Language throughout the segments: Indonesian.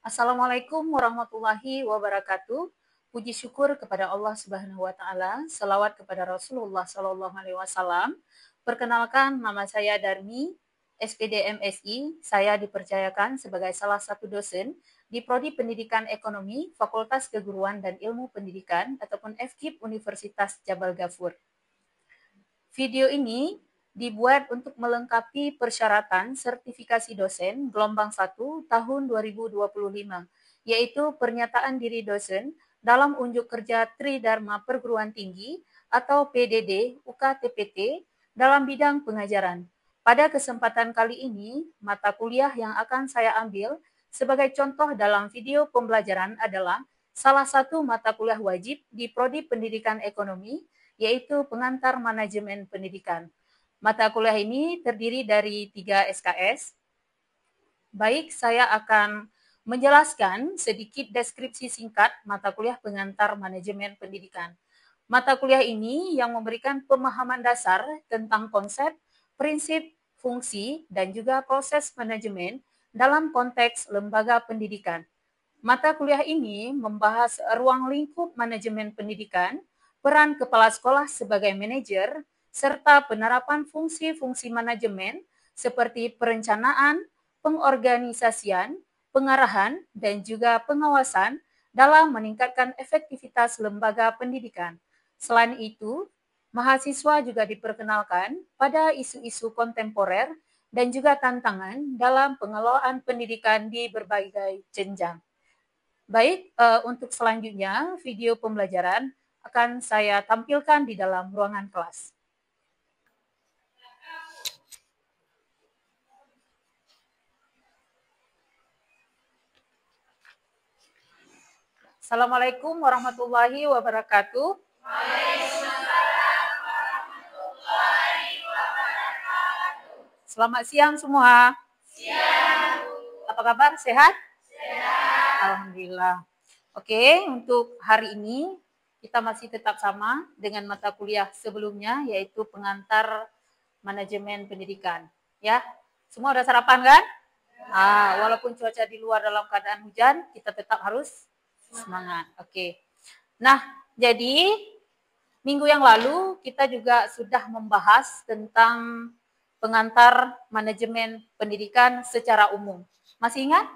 Assalamualaikum warahmatullahi wabarakatuh. Puji syukur kepada Allah Subhanahu wa taala, selawat kepada Rasulullah sallallahu alaihi wasallam. Perkenalkan, nama saya Darmi, SPD MSI. Saya dipercayakan sebagai salah satu dosen di Prodi Pendidikan Ekonomi, Fakultas Keguruan dan Ilmu Pendidikan ataupun FKIP Universitas Jabal Ghafur. Video ini dibuat untuk melengkapi persyaratan sertifikasi dosen gelombang 1 tahun 2025, yaitu pernyataan diri dosen dalam unjuk kerja Tridharma Perguruan Tinggi atau PDD UKTPT dalam bidang pengajaran. Pada kesempatan kali ini, mata kuliah yang akan saya ambil sebagai contoh dalam video pembelajaran adalah salah satu mata kuliah wajib di Prodi Pendidikan Ekonomi, yaitu pengantar manajemen pendidikan. Mata kuliah ini terdiri dari 3 SKS. Baik, saya akan menjelaskan sedikit deskripsi singkat mata kuliah pengantar manajemen pendidikan. Mata kuliah ini yang memberikan pemahaman dasar tentang konsep, prinsip, fungsi, dan juga proses manajemen dalam konteks lembaga pendidikan. Mata kuliah ini membahas ruang lingkup manajemen pendidikan, peran kepala sekolah sebagai manajer, serta penerapan fungsi-fungsi manajemen seperti perencanaan, pengorganisasian, pengarahan, dan juga pengawasan dalam meningkatkan efektivitas lembaga pendidikan. Selain itu, mahasiswa juga diperkenalkan pada isu-isu kontemporer dan juga tantangan dalam pengelolaan pendidikan di berbagai jenjang. Baik, untuk selanjutnya video pembelajaran akan saya tampilkan di dalam ruangan kelas. Assalamualaikum warahmatullahi wabarakatuh. Selamat siang semua. Siang. Apa kabar? Sehat? Sehat. Alhamdulillah. Oke, untuk hari ini kita masih tetap sama dengan mata kuliah sebelumnya, yaitu pengantar manajemen pendidikan. Ya, semua udah sarapan kan? Walaupun cuaca di luar dalam keadaan hujan, kita tetap harus semangat. Oke. Nah, jadi minggu yang lalu kita juga sudah membahas tentang pengantar manajemen pendidikan secara umum. Masih ingat?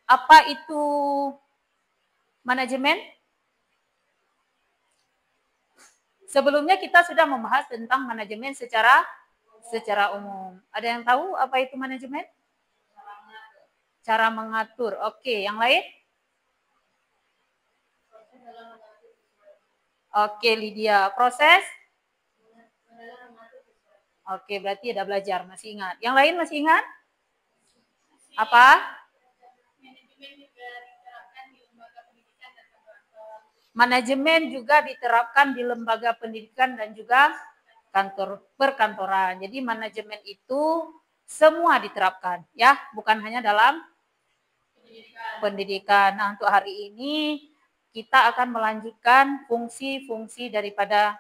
Apa itu manajemen? Sebelumnya kita sudah membahas tentang manajemen secara umum. Ada yang tahu apa itu manajemen? Cara mengatur. Oke, yang lain? Oke, Lydia. Proses? Oke, berarti ada belajar. Masih ingat. Yang lain masih ingat? Apa? Manajemen juga diterapkan di lembaga pendidikan dan juga kantor perkantoran. Jadi manajemen itu semua diterapkan, ya, bukan hanya dalam pendidikan. Nah, untuk hari ini kita akan melanjutkan fungsi-fungsi daripada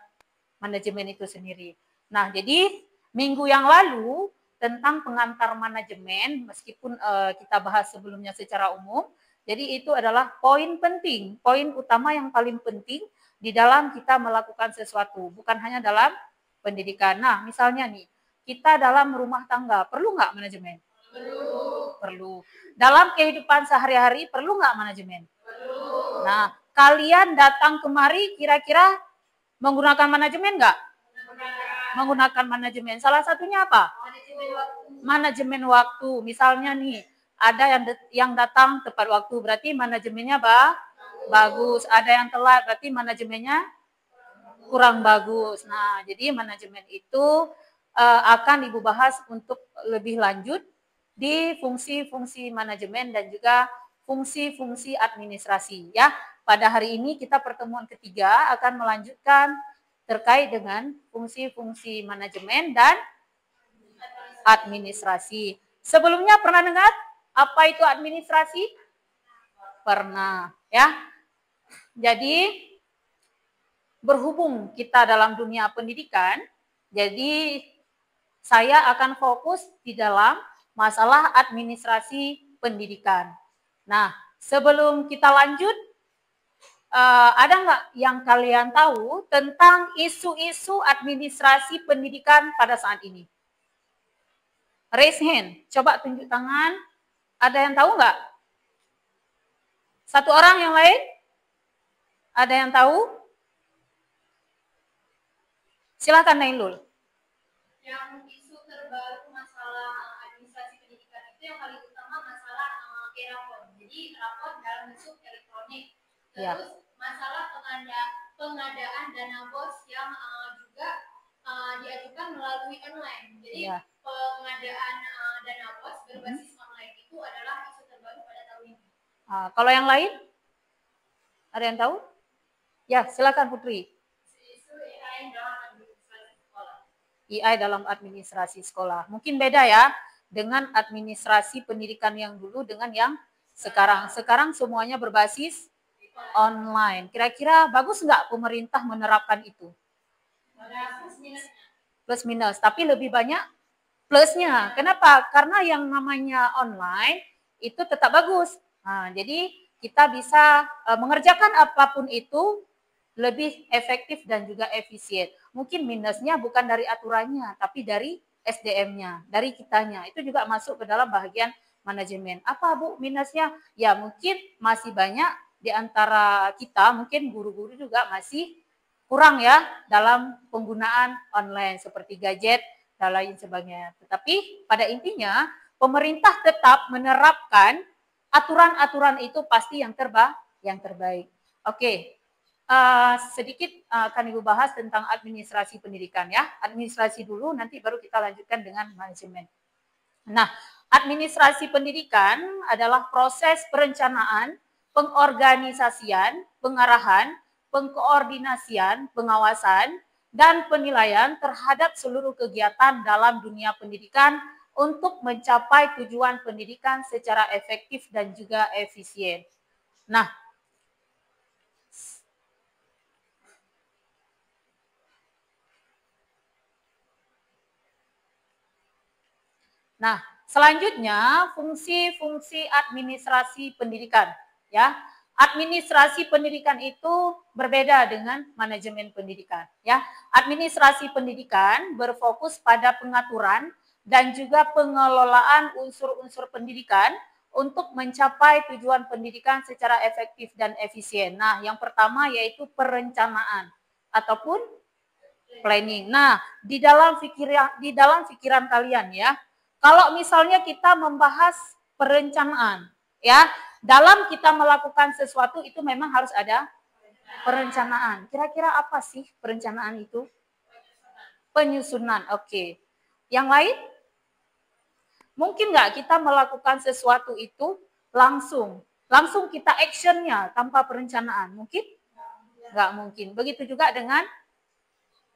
manajemen itu sendiri. Nah, jadi minggu yang lalu tentang pengantar manajemen, meskipun kita bahas sebelumnya secara umum, jadi itu adalah poin penting, poin utama yang paling penting di dalam kita melakukan sesuatu, bukan hanya dalam pendidikan. Nah, misalnya nih, kita dalam rumah tangga, perlu nggak manajemen? Perlu. Dalam kehidupan sehari-hari, perlu nggak manajemen? Perlu. Nah, kalian datang kemari kira-kira menggunakan manajemen nggak? Menggunakan manajemen. Salah satunya apa? Manajemen waktu. Misalnya nih, ada yang datang tepat waktu, berarti manajemennya bagus. Ada yang telat, berarti manajemennya kurang bagus. Nah, jadi manajemen itu akan Ibu bahas untuk lebih lanjut di fungsi-fungsi manajemen dan juga fungsi-fungsi administrasi. Ya, pada hari ini kita pertemuan ketiga akan melanjutkan terkait dengan fungsi-fungsi manajemen dan administrasi. Sebelumnya pernah dengar apa itu administrasi? Pernah, ya. Jadi berhubung kita dalam dunia pendidikan, jadi saya akan fokus di dalam masalah administrasi pendidikan. Nah, sebelum kita lanjut, ada nggak yang kalian tahu tentang isu-isu administrasi pendidikan pada saat ini? Raise hand, coba tunjuk tangan. Ada yang tahu nggak? Satu orang yang lain? Ada yang tahu? Silakan Nailul. Yang isu terbaru masalah administrasi pendidikan itu yang paling utama masalah e-rapor. Jadi rapor dalam bentuk elektronik. Terus masalah pengadaan dana BOS yang juga diajukan melalui online. Jadi pengadaan dana BOS berbasis online itu adalah isu terbaru pada tahun ini. Kalau yang lain? Ada yang tahu? Ya, silakan Putri. Isu AI dalam administrasi sekolah. AI dalam administrasi sekolah. Mungkin beda ya dengan administrasi pendidikan yang dulu dengan yang sekarang. Sekarang semuanya berbasis online. Kira-kira bagus nggak pemerintah menerapkan itu? Plus minus, tapi lebih banyak plusnya. Kenapa? Karena yang namanya online itu tetap bagus. Nah, jadi kita bisa mengerjakan apapun itu lebih efektif dan juga efisien. Mungkin minusnya bukan dari aturannya, tapi dari SDM-nya, dari kitanya. Itu juga masuk ke dalam bagian manajemen. Apa Bu minusnya? Ya mungkin masih banyak di antara kita, mungkin guru-guru juga masih kurang ya dalam penggunaan online seperti gadget dan lain sebagainya. Tetapi pada intinya pemerintah tetap menerapkan aturan-aturan itu pasti yang terbaik. Oke. Sedikit akan Ibu bahas tentang administrasi pendidikan ya. Administrasi dulu, nanti baru kita lanjutkan dengan manajemen. Nah, administrasi pendidikan adalah proses perencanaan, pengorganisasian, pengarahan, pengkoordinasian, pengawasan, dan penilaian terhadap seluruh kegiatan dalam dunia pendidikan untuk mencapai tujuan pendidikan secara efektif dan juga efisien. Nah, selanjutnya fungsi-fungsi administrasi pendidikan ya. Administrasi pendidikan itu berbeda dengan manajemen pendidikan ya. Administrasi pendidikan berfokus pada pengaturan dan juga pengelolaan unsur-unsur pendidikan untuk mencapai tujuan pendidikan secara efektif dan efisien. Nah, yang pertama yaitu perencanaan ataupun planning. Nah, di dalam pikiran kalian ya, kalau misalnya kita membahas perencanaan, ya, dalam kita melakukan sesuatu itu memang harus ada perencanaan. Kira-kira apa sih perencanaan itu? Penyusunan, oke. Yang lain? Mungkin nggak kita melakukan sesuatu itu langsung kita actionnya tanpa perencanaan? Mungkin? Nggak mungkin. Begitu juga dengan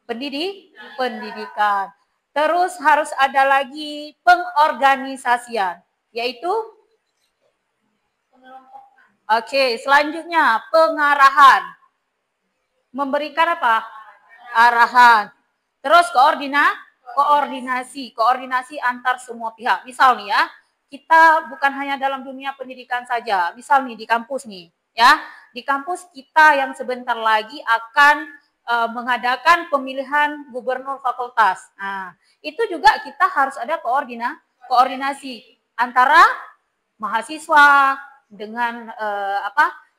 pendidikan. Terus harus ada lagi pengorganisasian, yaitu selanjutnya pengarahan. Memberikan apa? Arahan. Terus koordinasi antar semua pihak. Misal nih ya, kita bukan hanya dalam dunia pendidikan saja. Misal nih di kampus nih, ya. Di kampus kita yang sebentar lagi akan mengadakan pemilihan gubernur fakultas. Nah, itu juga kita harus ada koordinasi antara mahasiswa dengan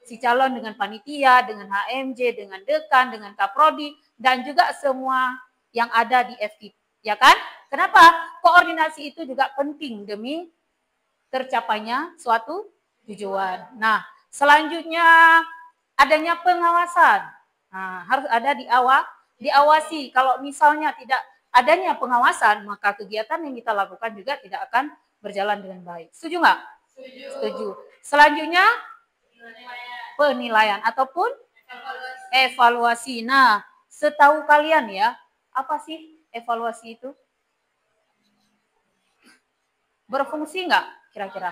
si calon, dengan panitia, dengan HMJ, dengan dekan, dengan kaprodi, dan juga semua yang ada di FKIP, ya kan? Kenapa? Koordinasi itu juga penting demi tercapainya suatu tujuan. Nah, selanjutnya adanya pengawasan. Nah, harus ada diawasi. Kalau misalnya tidak adanya pengawasan, maka kegiatan yang kita lakukan juga tidak akan berjalan dengan baik. Setuju nggak? Setuju. Selanjutnya penilaian ataupun evaluasi. Nah, setahu kalian ya, apa sih evaluasi itu? Berfungsi nggak kira-kira?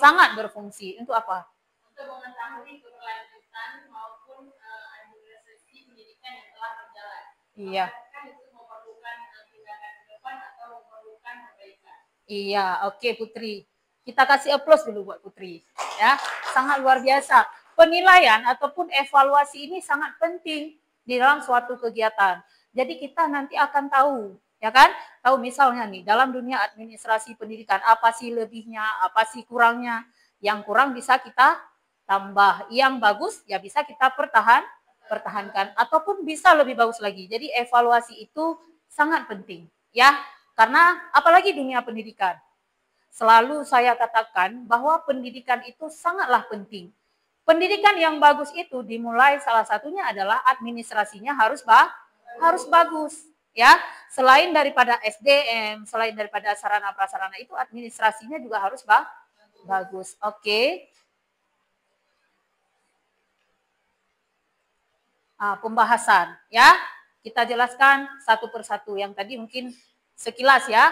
Sangat berfungsi. Untuk apa? Untuk mengetahui keberlanjutan maupun administrasi pendidikan yang telah berjalan. Iya. Apakah itu memerlukan tindakan ke depan atau memerlukan perbaikan? Iya, oke Putri. Kita kasih applause dulu buat Putri. Ya, sangat luar biasa. Penilaian ataupun evaluasi ini sangat penting di dalam suatu kegiatan. Jadi kita nanti akan tahu, ya kan? Tahu misalnya nih, dalam dunia administrasi pendidikan, apa sih lebihnya, apa sih kurangnya. Yang kurang bisa kita tambah, yang bagus ya bisa kita pertahankan, ataupun bisa lebih bagus lagi. Jadi evaluasi itu sangat penting, ya. Karena apalagi dunia pendidikan, selalu saya katakan bahwa pendidikan itu sangatlah penting. Pendidikan yang bagus itu dimulai salah satunya adalah administrasinya harus bagus, ya. Selain daripada SDM, selain daripada sarana prasarana itu administrasinya juga harus bagus. Oke. Pembahasan, ya. Kita jelaskan satu persatu. Yang tadi mungkin sekilas, ya.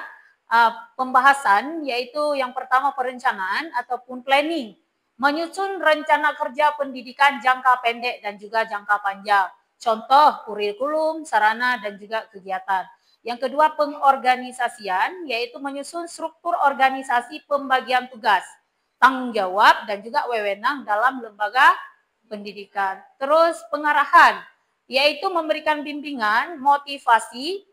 Pembahasan yaitu yang pertama perencanaan ataupun planning, menyusun rencana kerja pendidikan jangka pendek dan juga jangka panjang. Contoh kurikulum, sarana dan juga kegiatan. Yang kedua pengorganisasian yaitu menyusun struktur organisasi pembagian tugas, tanggung jawab dan juga wewenang dalam lembaga pendidikan. Terus pengarahan yaitu memberikan bimbingan, motivasi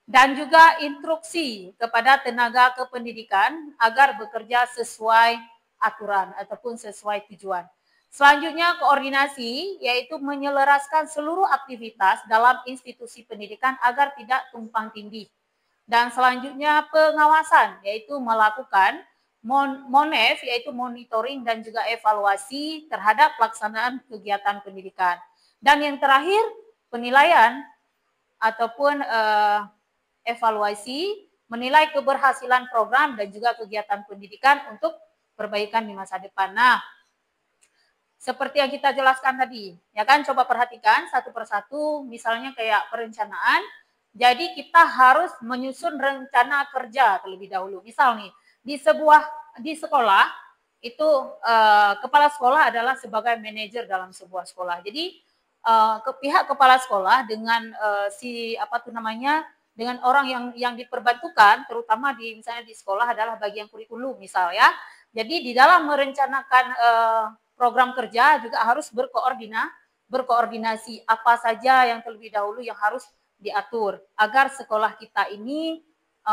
dan juga instruksi kepada tenaga kependidikan agar bekerja sesuai aturan ataupun sesuai tujuan. Selanjutnya koordinasi yaitu menyelaraskan seluruh aktivitas dalam institusi pendidikan agar tidak tumpang tindih. Dan selanjutnya pengawasan yaitu melakukan MONEF yaitu monitoring dan juga evaluasi terhadap pelaksanaan kegiatan pendidikan. Dan yang terakhir penilaian ataupun evaluasi menilai keberhasilan program dan juga kegiatan pendidikan untuk perbaikan di masa depan. Nah, seperti yang kita jelaskan tadi, ya kan, coba perhatikan satu persatu, misalnya kayak perencanaan. Jadi kita harus menyusun rencana kerja terlebih dahulu. Misal nih, di sekolah itu kepala sekolah adalah sebagai manajer dalam sebuah sekolah. Jadi pihak kepala sekolah dengan dengan orang yang diperbantukan, terutama misalnya di sekolah adalah bagian kurikulum misal, ya. Jadi di dalam merencanakan program kerja juga harus berkoordinasi apa saja yang terlebih dahulu yang harus diatur agar sekolah kita ini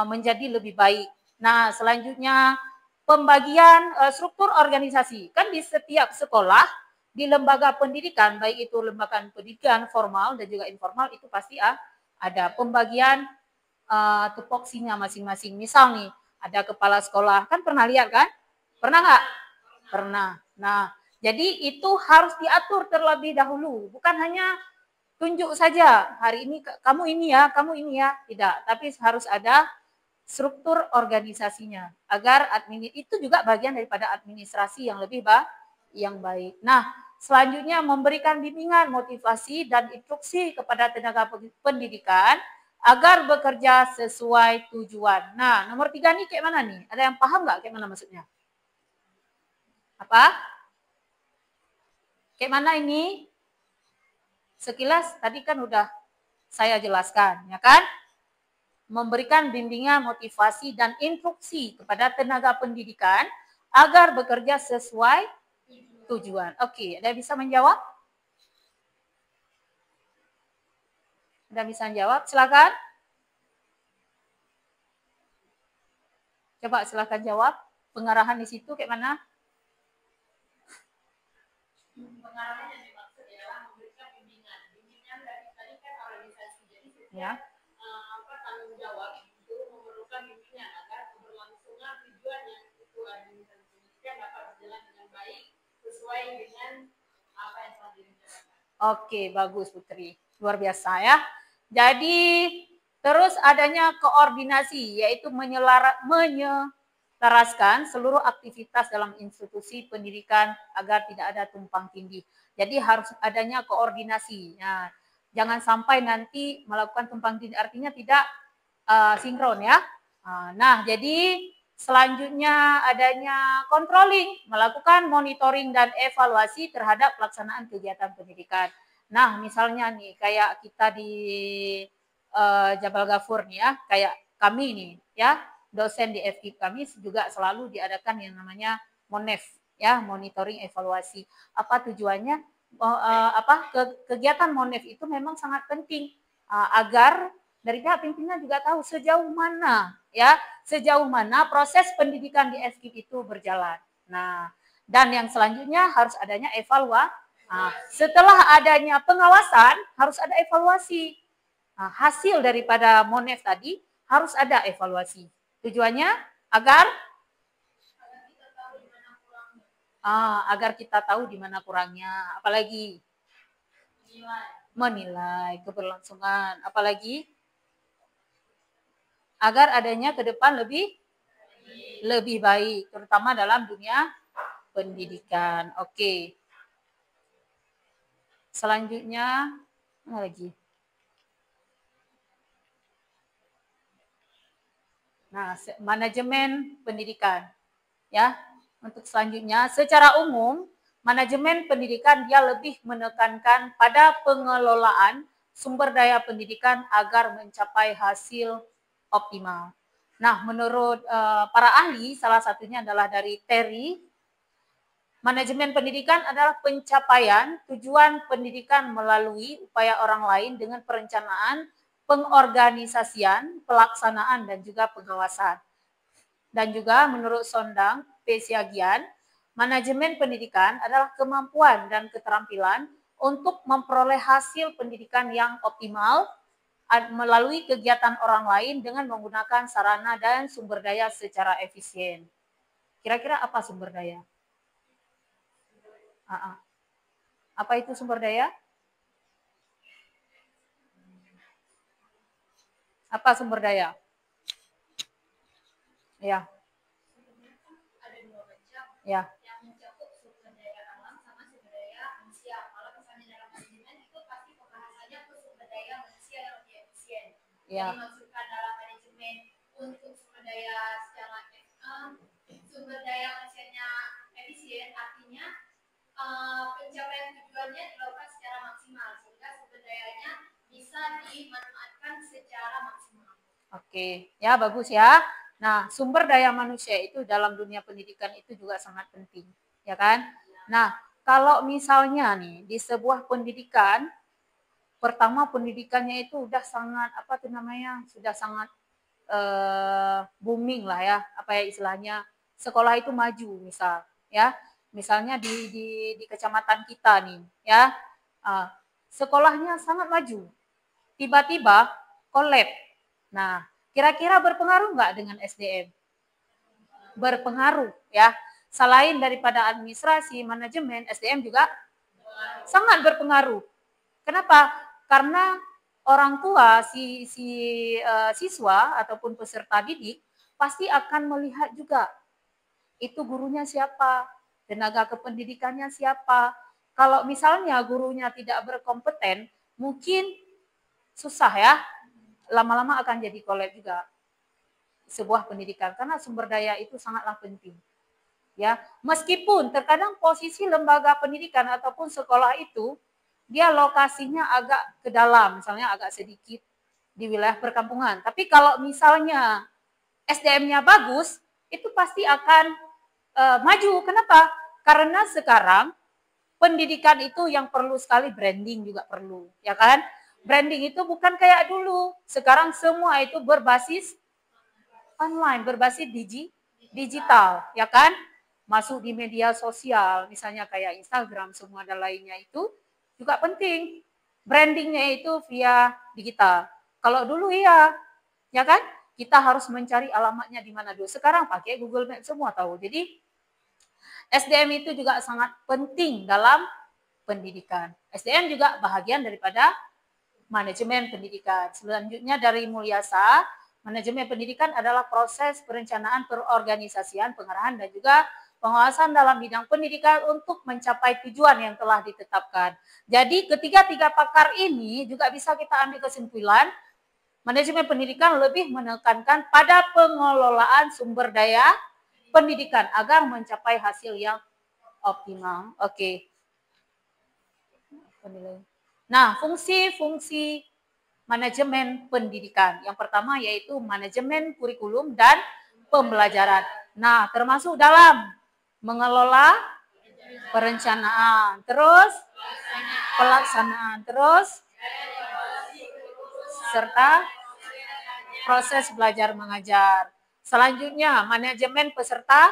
menjadi lebih baik. Nah, selanjutnya pembagian struktur organisasi. Kan di setiap sekolah, di lembaga pendidikan, baik itu lembaga pendidikan formal dan juga informal, itu pasti ada pembagian tupoksinya masing-masing. Misal nih, ada kepala sekolah, kan pernah lihat kan? Pernah nggak? Pernah. Nah, jadi itu harus diatur terlebih dahulu, bukan hanya tunjuk saja, hari ini kamu ini ya, tidak. Tapi harus ada struktur organisasinya, agar itu juga bagian daripada administrasi yang lebih baik. Nah, selanjutnya memberikan bimbingan, motivasi, dan instruksi kepada tenaga pendidikan agar bekerja sesuai tujuan. Nah, nomor 3 nih kayak mana nih? Ada yang paham nggak kayak mana maksudnya? Apa? Kayak mana ini? Sekilas tadi kan udah saya jelaskan, ya kan? Memberikan bimbingan, motivasi, dan instruksi kepada tenaga pendidikan agar bekerja sesuai tujuan. Oke, ada yang bisa menjawab? Ada bisa menjawab? Silakan. Coba silakan jawab. Pengarahan di situ kayak mana? Pengarahan yang dimaksud adalah memberikan bimbingan. Bimbingan dari tadi kan organisasi. Jadi ya. Tanggung jawab itu memerlukan bimbingan agar keberlangsungan tujuan yang itu administrasi pendidikan dapat berjalan dengan baik sesuai dengan apa yang telah direncanakan. Oke, bagus Putri. Luar biasa ya. Jadi terus adanya koordinasi yaitu menyelaraskan seluruh aktivitas dalam institusi pendidikan agar tidak ada tumpang tindih. Jadi harus adanya koordinasi. Nah, jangan sampai nanti melakukan tumpang tindih, artinya tidak sinkron ya. Nah, jadi selanjutnya adanya controlling, melakukan monitoring dan evaluasi terhadap pelaksanaan kegiatan pendidikan. Nah, misalnya nih kayak kita di Jabal Ghafur nih ya, kayak kami nih ya, dosen di FKIP kami juga selalu diadakan yang namanya MONEF ya, monitoring evaluasi. Apa tujuannya? Kegiatan Monef itu memang sangat penting agar dari pihak pimpinan juga tahu sejauh mana proses pendidikan di FKIP itu berjalan. Nah, dan yang selanjutnya harus adanya evaluasi. Setelah adanya pengawasan harus ada evaluasi. Hasil daripada Monef tadi harus ada evaluasi. Tujuannya agar kita tahu di mana kurangnya. Apalagi menilai keberlangsungan. Apalagi agar adanya ke depan lebih baik, terutama dalam dunia pendidikan. Oke. Selanjutnya apa lagi? Nah, manajemen pendidikan. Ya. Untuk selanjutnya, secara umum, manajemen pendidikan dia lebih menekankan pada pengelolaan sumber daya pendidikan agar mencapai hasil optimal. Nah, menurut para ahli, salah satunya adalah dari Terry, manajemen pendidikan adalah pencapaian tujuan pendidikan melalui upaya orang lain dengan perencanaan, pengorganisasian, pelaksanaan, dan juga pengawasan. Dan juga menurut Sondang Pesiagian, manajemen pendidikan adalah kemampuan dan keterampilan untuk memperoleh hasil pendidikan yang optimal melalui kegiatan orang lain dengan menggunakan sarana dan sumber daya secara efisien. Kira-kira apa sumber daya? Apa itu sumber daya? Apa sumber daya? Ya. Ada dua macam. Ya. Yang mencakup sumber daya alam sama sumber daya manusia. Kalau misalnya dalam manajemen itu pasti pembahasannya ke sumber daya manusia yang lebih efisien. Ya. Dimaksudkan dalam manajemen untuk sumber daya secara sumber daya manusianya efisien, artinya pencapaian tujuannya dilakukan secara maksimal sehingga sumber dayanya bisa dimanfaatkan secara maksimal. Oke, ya bagus ya. Nah, sumber daya manusia itu dalam dunia pendidikan itu juga sangat penting, ya kan? Nah, kalau misalnya nih di sebuah pendidikan, pertama pendidikannya itu udah sangat sudah sangat booming lah ya, istilahnya sekolah itu maju misal, ya. Misalnya di kecamatan kita nih, ya, sekolahnya sangat maju, tiba-tiba kolab. Nah, kira-kira berpengaruh nggak dengan SDM? Berpengaruh, ya. Selain daripada administrasi, manajemen, SDM juga sangat berpengaruh. Kenapa? Karena orang tua siswa ataupun peserta didik pasti akan melihat juga itu gurunya siapa, tenaga kependidikannya siapa. Kalau misalnya gurunya tidak berkompeten, mungkin susah ya, lama-lama akan jadi kolab juga sebuah pendidikan karena sumber daya itu sangatlah penting. Ya, meskipun terkadang posisi lembaga pendidikan ataupun sekolah itu dia lokasinya agak ke dalam, misalnya agak sedikit di wilayah perkampungan. Tapi kalau misalnya SDM-nya bagus, itu pasti akan maju. Kenapa? Karena sekarang pendidikan itu yang perlu sekali branding juga perlu, ya kan? Branding itu bukan kayak dulu. Sekarang semua itu berbasis online, berbasis digital, ya kan? Masuk di media sosial, misalnya kayak Instagram, semua dan lainnya itu juga penting. Brandingnya itu via digital. Kalau dulu ya kan? Kita harus mencari alamatnya di mana dulu. Sekarang pakai Google Maps semua tahu. Jadi SDM itu juga sangat penting dalam pendidikan. SDM juga bahagian daripada manajemen pendidikan. Selanjutnya dari Mulyasa, manajemen pendidikan adalah proses perencanaan, perorganisasian, pengarahan, dan juga pengawasan dalam bidang pendidikan untuk mencapai tujuan yang telah ditetapkan. Jadi ketiga-tiga pakar ini juga bisa kita ambil kesimpulan, manajemen pendidikan lebih menekankan pada pengelolaan sumber daya pendidikan agar mencapai hasil yang optimal. Oke. Nah, fungsi-fungsi manajemen pendidikan. Yang pertama yaitu manajemen kurikulum dan pembelajaran. Nah, termasuk dalam mengelola perencanaan, terus pelaksanaan, terus serta proses belajar mengajar. Selanjutnya, manajemen peserta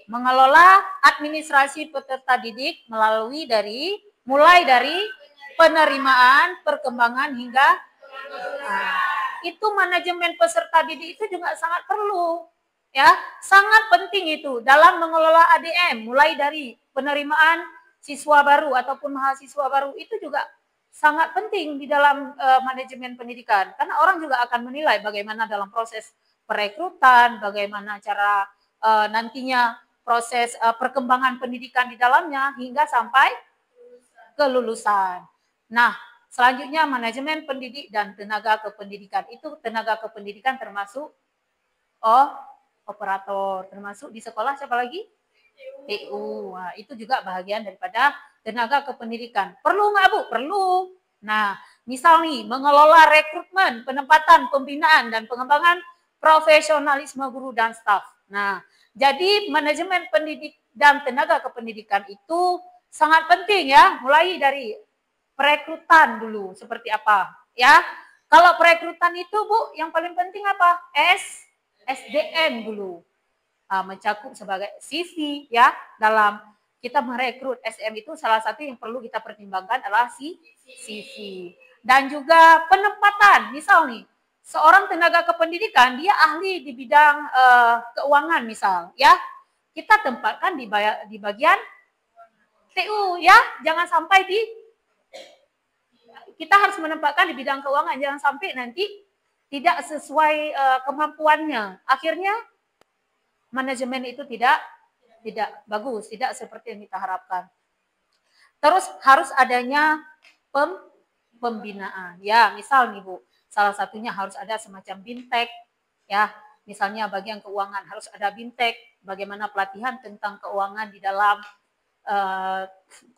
mengelola administrasi peserta didik mulai dari penerimaan, perkembangan hingga itu manajemen peserta didik itu juga sangat perlu, ya, sangat penting itu dalam mengelola ADM, mulai dari penerimaan siswa baru ataupun mahasiswa baru itu juga sangat penting di dalam manajemen pendidikan, karena orang juga akan menilai bagaimana dalam proses perekrutan, bagaimana cara nantinya proses perkembangan pendidikan di dalamnya hingga sampai kelulusan. Nah, selanjutnya manajemen pendidik dan tenaga kependidikan. Itu tenaga kependidikan termasuk operator, termasuk di sekolah siapa lagi? TU. Nah, itu juga bagian daripada tenaga kependidikan. Perlu nggak Bu? Perlu. Nah, misal nih mengelola rekrutmen, penempatan, pembinaan dan pengembangan profesionalisme guru dan staf. Nah, jadi manajemen pendidik dan tenaga kependidikan itu sangat penting ya, mulai dari perekrutan dulu seperti apa ya. Kalau perekrutan itu Bu, yang paling penting apa? SDM dulu. Mencakup sebagai CV ya, dalam kita merekrut SM itu salah satu yang perlu kita pertimbangkan adalah CV. Dan juga penempatan, misal nih seorang tenaga kependidikan dia ahli di bidang keuangan misal ya, kita tempatkan di bagian TU ya, jangan sampai kita harus menempatkan di bidang keuangan, jangan sampai nanti tidak sesuai kemampuannya, akhirnya manajemen itu tidak bagus, tidak seperti yang kita harapkan. Terus harus adanya pembinaan. Ya, misal nih Bu, salah satunya harus ada semacam bintek ya. Misalnya bagian keuangan harus ada bintek, bagaimana pelatihan tentang keuangan di dalam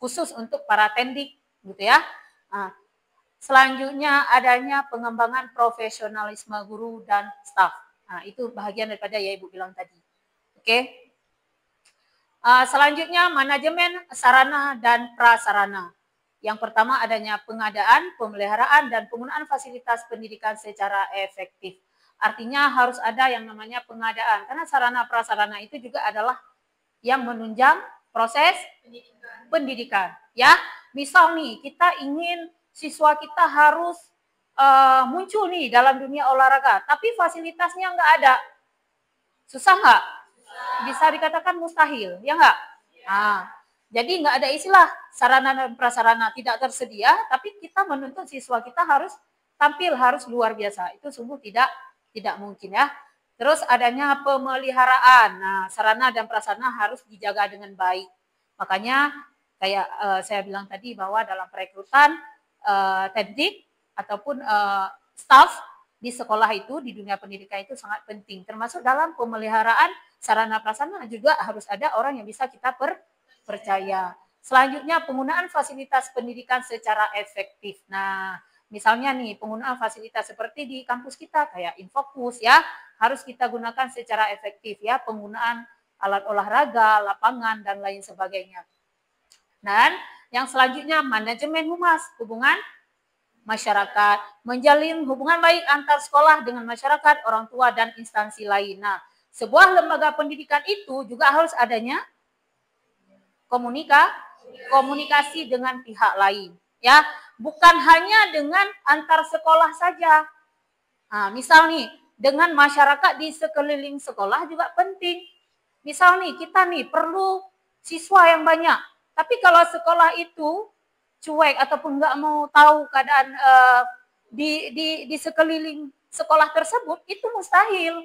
khusus untuk para tendik gitu ya. Nah, selanjutnya adanya pengembangan profesionalisme guru dan staf. Nah, itu bagian daripada ya Ibu bilang tadi. Oke. Selanjutnya manajemen sarana dan prasarana. Yang pertama adanya pengadaan, pemeliharaan dan penggunaan fasilitas pendidikan secara efektif. Artinya harus ada yang namanya pengadaan, karena sarana prasarana itu juga adalah yang menunjang proses pendidikan. Ya, misal nih kita ingin siswa kita harus muncul nih dalam dunia olahraga, tapi fasilitasnya nggak ada, susah nggak? Bisa dikatakan mustahil, ya nggak? Jadi nggak ada istilah sarana dan prasarana tidak tersedia, tapi kita menuntut siswa kita harus tampil, harus luar biasa. Itu sungguh tidak mungkin ya. Terus adanya pemeliharaan. Nah, sarana dan prasarana harus dijaga dengan baik. Makanya kayak saya bilang tadi bahwa dalam perekrutan tendik ataupun staf di sekolah itu, di dunia pendidikan itu sangat penting. Termasuk dalam pemeliharaan sarana prasarana juga harus ada orang yang bisa kita percaya. Selanjutnya penggunaan fasilitas pendidikan secara efektif. Nah, misalnya nih penggunaan fasilitas seperti di kampus kita kayak Infokus ya, harus kita gunakan secara efektif ya, penggunaan alat olahraga, lapangan dan lain sebagainya. Dan yang selanjutnya manajemen humas, hubungan masyarakat, menjalin hubungan baik antar sekolah dengan masyarakat, orang tua dan instansi lain. Nah, sebuah lembaga pendidikan itu juga harus adanya komunikasi dengan pihak lain, ya, bukan hanya dengan antar sekolah saja. Nah, misal nih dengan masyarakat di sekeliling sekolah juga penting. Misal nih kita nih perlu siswa yang banyak, tapi kalau sekolah itu cuek ataupun nggak mau tahu keadaan di sekeliling sekolah tersebut, itu mustahil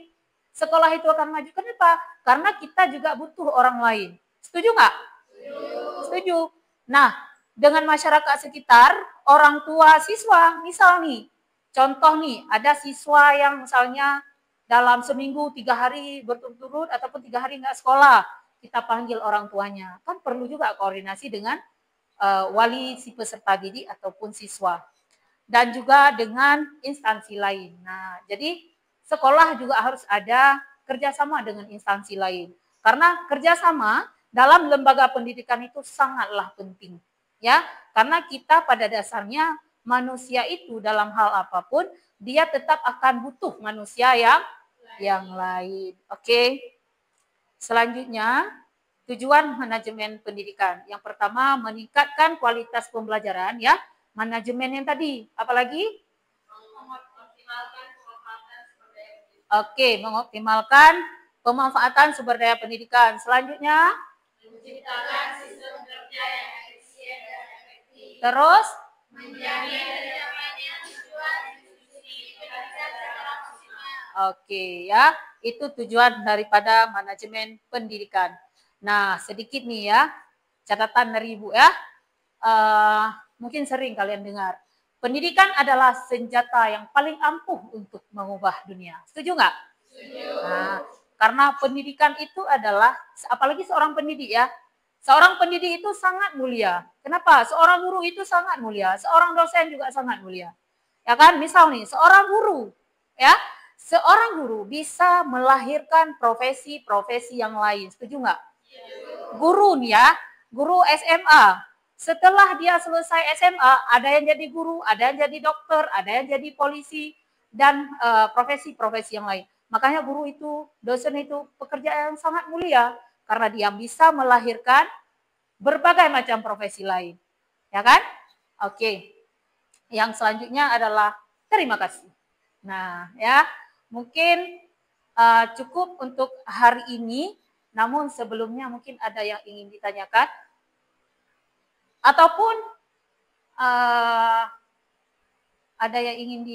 sekolah itu akan maju. Kenapa? Karena kita juga butuh orang lain. Setuju nggak? Setuju. Nah, dengan masyarakat sekitar, orang tua siswa, misal nih, contoh nih, ada siswa yang misalnya dalam seminggu 3 hari berturut-turut ataupun 3 hari nggak sekolah, kita panggil orang tuanya. Kan perlu juga koordinasi dengan wali si peserta didik ataupun siswa, dan juga dengan instansi lain. Nah, jadi sekolah juga harus ada kerjasama dengan instansi lain. Karena kerjasama dalam lembaga pendidikan itu sangatlah penting. Ya, karena kita pada dasarnya manusia itu dalam hal apapun dia tetap akan butuh manusia yang lain. Oke. Selanjutnya, tujuan manajemen pendidikan. Yang pertama, meningkatkan kualitas pembelajaran ya. Manajemen yang tadi, apalagi? Oke, mengoptimalkan pemanfaatan sumber daya pendidikan. Selanjutnya, menciptakan sistem kerja yang efisien dan efektif. Terus, menjamin tercapainya tujuan institusi pendidikan secara maksimal. Oke ya, itu tujuan daripada manajemen pendidikan. Nah, sedikit nih ya, catatan dari Ibu ya. Mungkin sering kalian dengar. Pendidikan adalah senjata yang paling ampuh untuk mengubah dunia. Setuju nggak? Setuju. Nah, karena pendidikan itu adalah, apalagi seorang pendidik ya, seorang pendidik itu sangat mulia. Kenapa? Seorang guru itu sangat mulia. Seorang dosen juga sangat mulia. Ya kan? Misal nih, seorang guru, ya, seorang guru bisa melahirkan profesi-profesi yang lain. Setuju nggak? Guru nih ya, guru SMA. Setelah dia selesai SMA, ada yang jadi guru, ada yang jadi dokter, ada yang jadi polisi, dan profesi-profesi yang lain. Makanya guru itu, dosen itu pekerjaan yang sangat mulia karena dia bisa melahirkan berbagai macam profesi lain. Ya kan? Oke. Yang selanjutnya adalah terima kasih. Nah, ya, mungkin cukup untuk hari ini, namun sebelumnya mungkin ada yang ingin ditanyakan ataupun ada yang ingin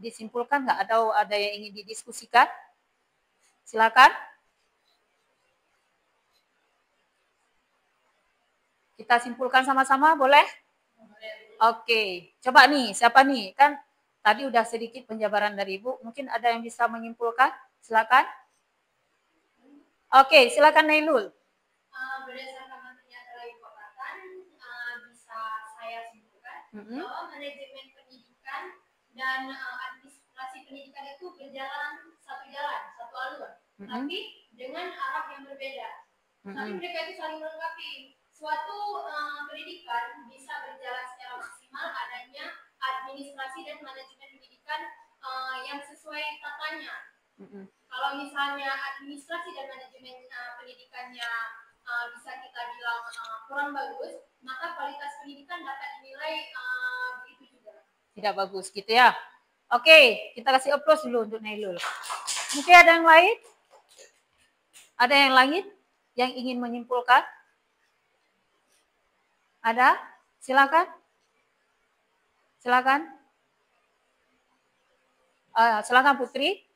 disimpulkan nggak, atau ada yang ingin didiskusikan? Silakan. Kita simpulkan sama-sama, boleh? Oke, coba nih, siapa nih? Kan tadi udah sedikit penjabaran dari Ibu, mungkin ada yang bisa menyimpulkan? Silakan. Oke, silakan Nailul. Berdasarkan materinya telah dipaparkan, bisa saya simpulkan bahwa manajemen pendidikan dan administrasi pendidikan itu berjalan satu jalan, satu alur, tapi dengan arah yang berbeda. Tapi mereka itu saling melengkapi. Suatu pendidikan bisa berjalan secara maksimal adanya administrasi dan manajemen pendidikan yang sesuai tatanya. Kalau misalnya administrasi dan manajemen pendidikannya bisa kita bilang kurang bagus, maka kualitas pendidikan dapat dinilai begitu juga. Tidak bagus gitu ya. Oke, kita kasih applause dulu untuk Nailul. Mungkin ada yang lain? Ada yang lain yang ingin menyimpulkan? Ada? Silakan. Silakan. Silakan Putri.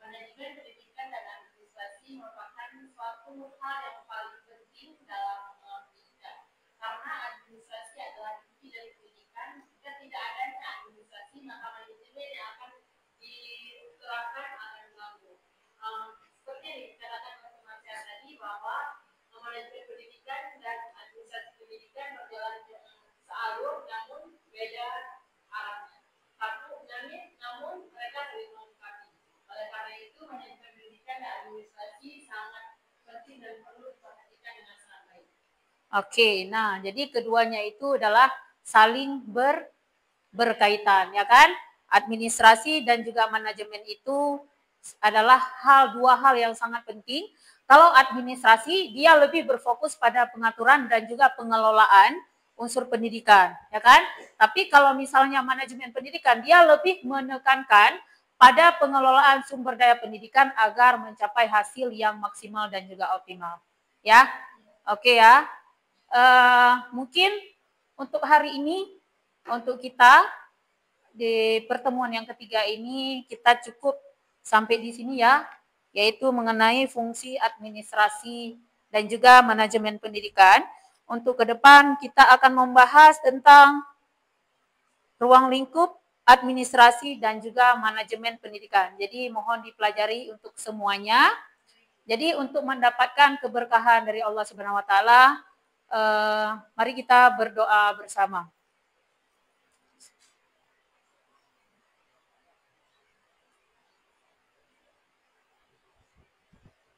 Manajemen pendidikan dan administrasi merupakan suatu hal yang paling penting dalam pendidikan. Karena administrasi adalah inti dari pendidikan. Jika tidak adanya administrasi, maka manajemen yang akan diterapkan akan mengganggu. Seperti yang dikatakan oleh Mas tadi, bahwa manajemen pendidikan dan administrasi pendidikan berjalan sealur namun beda arahnya. Namun mereka saling melengkapi. Oleh karena itu manajemen pendidikan dan administrasi sangat penting dan perlu diperhatikan dengan sangat baik. Oke, nah jadi keduanya itu adalah saling berkaitan, ya kan? Administrasi dan juga manajemen itu adalah dua hal yang sangat penting. Kalau administrasi, dia lebih berfokus pada pengaturan dan juga pengelolaan unsur pendidikan, ya kan? Tapi kalau misalnya manajemen pendidikan, dia lebih menekankan pada pengelolaan sumber daya pendidikan agar mencapai hasil yang maksimal dan juga optimal. Ya, oke ya. Mungkin untuk hari ini, untuk kita di pertemuan yang ketiga ini, kita cukup sampai di sini ya, yaitu mengenai fungsi administrasi dan juga manajemen pendidikan. Untuk ke depan kita akan membahas tentang ruang lingkup, administrasi, dan juga manajemen pendidikan. Jadi mohon dipelajari untuk semuanya. Jadi untuk mendapatkan keberkahan dari Allah Subhanahu wa taala, mari kita berdoa bersama.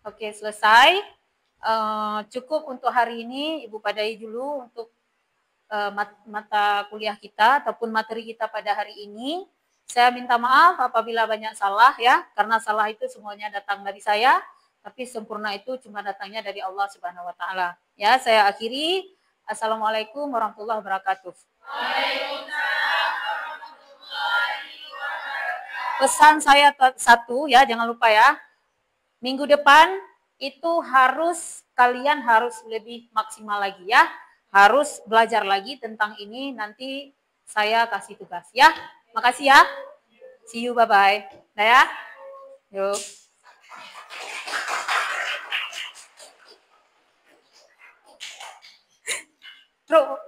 Oke, selesai. Cukup untuk hari ini, Ibu Padai dulu untuk mata kuliah kita ataupun materi kita pada hari ini. Saya minta maaf apabila banyak salah ya, karena salah itu semuanya datang dari saya, tapi sempurna itu cuma datangnya dari Allah Subhanahu wa taala. Ya, saya akhiri. Assalamualaikum warahmatullahi wabarakatuh. Waalaikumsalam warahmatullahi wabarakatuh. Pesan saya satu ya, jangan lupa ya. Minggu depan itu kalian harus lebih maksimal lagi ya. Harus belajar lagi tentang ini, nanti saya kasih tugas ya. Makasih ya. See you, bye-bye. Nah ya. Yuk. Terus